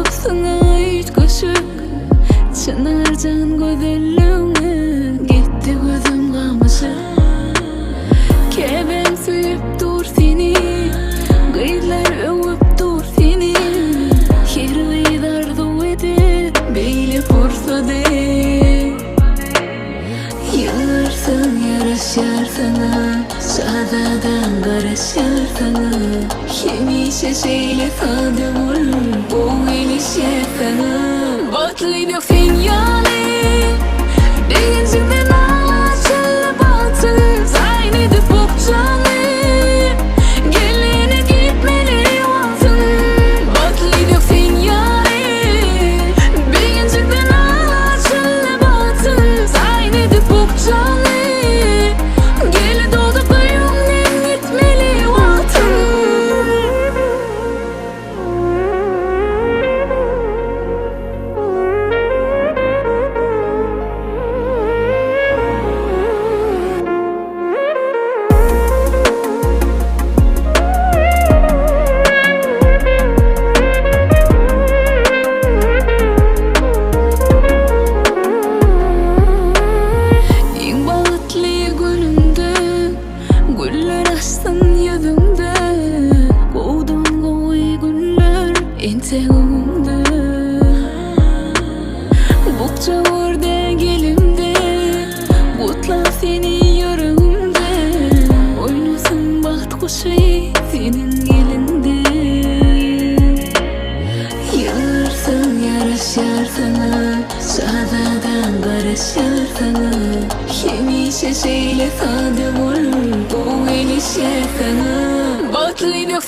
sana hiç koşuk Çınarcan gözelliğine gitti gözüm kamışık Keben suyup dur seni Gıylar övüp dur seni Her dardu edip beyle fursa de Yararsın yaraşar sana Şadadan garaşar sana Hemişe şeyle sadım ol Bu ilişe sana Batlıyla finyali Değincinden ağaçlı batı Zayn edip okcanı Gelene gitmeli vazın Batlıyla finyali Değincinden ağaçlı batı Zayn edip okcanı Gele doğdu kıyımden gitmeli vazın Güller açsın yüzümde Kovdun koy güller enteğimde Bukça orada gelimde Kutla seni yüreğimde Oynasın baht kuşu senin gelinde Yararsın yaraşar sana Şadadan garaşar sana Hemişe şeyle sadım ol Bu ilişe sana Batlıyla